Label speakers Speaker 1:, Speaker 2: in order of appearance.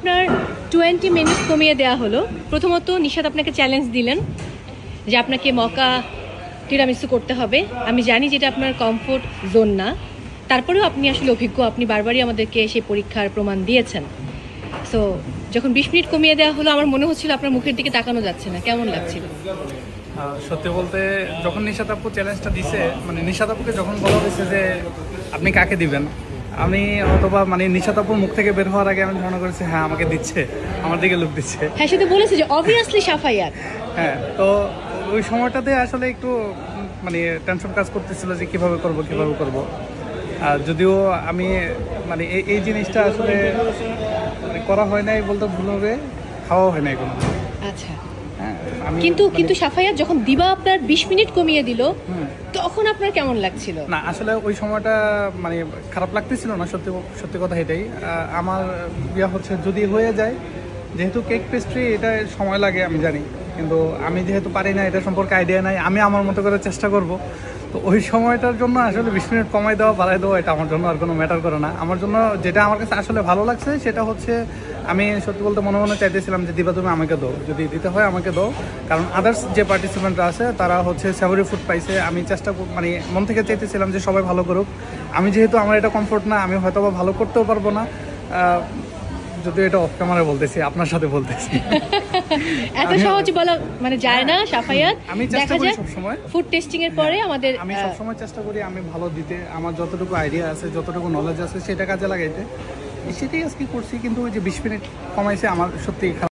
Speaker 1: আপনার 20 মিনিট কমিয়ে দেওয়া হলো। প্রথমত নিশাত আপনাকে চ্যালেঞ্জ দিলেন যে আপনাকে মকা টিরামিসু করতে হবে। আমি জানি যেটা আপনার কমফোর্ট জোন না, তারপরেও আপনি আসলে অভিজ্ঞ, আপনি বারবারই আমাদেরকে সেই পরীক্ষার প্রমাণ দিয়েছেন। সো যখন 20 মিনিট কমিয়ে দেওয়া হলো, আমার মনে হচ্ছিল আপনার মুখের দিকে তাকানো যাচ্ছে না। কেমন লাগছিল?
Speaker 2: সত্যি বলতে যখন নিশাত আপু চ্যালেঞ্জটা দিছে, মানে নিশাত আপুকে যখন বলা হয়েছে যে আপনি কাকে দিবেন, আমি অথবা মানে নিশাত আপুর মুখ থেকে বের হওয়ার আগে আমি ধারণা করেছি হ্যাঁ আমাকে দিচ্ছে, আমার দিকে লোক দিচ্ছে।
Speaker 1: হ্যাঁ, সে তো বলেছে যে অবভিয়াসলি সাফাইয়াত।
Speaker 2: হ্যাঁ, তো ওই সময়টাতে আসলে একটু মানে টেনশন কাজ করতেছিল যে কিভাবে করব। আর যদিও আমি মানে এই জিনিসটা আসলে মানে করা হয় নাই বলতে ভুল হবে, খাওয়া হয় নাই কোনো।
Speaker 1: আচ্ছা,
Speaker 2: হ্যাঁ,
Speaker 1: কিন্তু সাফাইয়াত যখন দিবা আপনার 20 মিনিট কমিয়ে দিল, তখন আপনার কেমন লাগছিল?
Speaker 2: না আসলে ওই সময়টা মানে খারাপ লাগতেছিল না, সত্যি কথা এটাই। আমার বিয়া হচ্ছে যদি হয়ে যায়, যেহেতু কেক পেস্ট্রি এটা সময় লাগে আমি জানি, কিন্তু আমি যেহেতু পারি না, এটা সম্পর্কে আইডিয়া নাই, আমি আমার মতো করে চেষ্টা করব। তো ওই সময়টার জন্য আসলে 20 মিনিট কমাই দেওয়া বাড়াই দেওয়া এটা আমার জন্য আর কোনো ম্যাটার করে না। আমার জন্য যেটা আমার কাছে আসলে ভালো লাগছে সেটা হচ্ছে আমি সত্যি বলতে মনে মনে চাইতেছিলাম যে দিবা তুমি আমাকে দাও, যদি দিতে হয় আমাকে দাও, কারণ আদার্স যে পার্টিসিপেন্টরা আছে তারা হচ্ছে স্যাভরি ফুড পাইছে। আমি চেষ্টা মানে মন থেকে চাইতেছিলাম যে সবাই ভালো করুক। আমি যেহেতু আমার এটা কমফোর্ট না, আমি হয়তো বা ভালো করতেও পারবো না, যদি এটা অফ ক্যামেরায় বলতেছি, আপনার সাথে বলতেছি।
Speaker 1: এত সহজে বলা মানে যায় না সাফাইয়াত।
Speaker 2: আমি চেষ্টা করি সব সময়
Speaker 1: ফুড টেস্টিং এর পরে আমি
Speaker 2: সব সময় চেষ্টা করি আমি ভালো দিতে, আমার যতটুকু আইডিয়া আছে, যতটুকু নলেজ আছে সেটা কাজে লাগাইতে, সেটাই আজকে করছি। কিন্তু ওই যে 20 মিনিট কমাইছে আমার সত্যি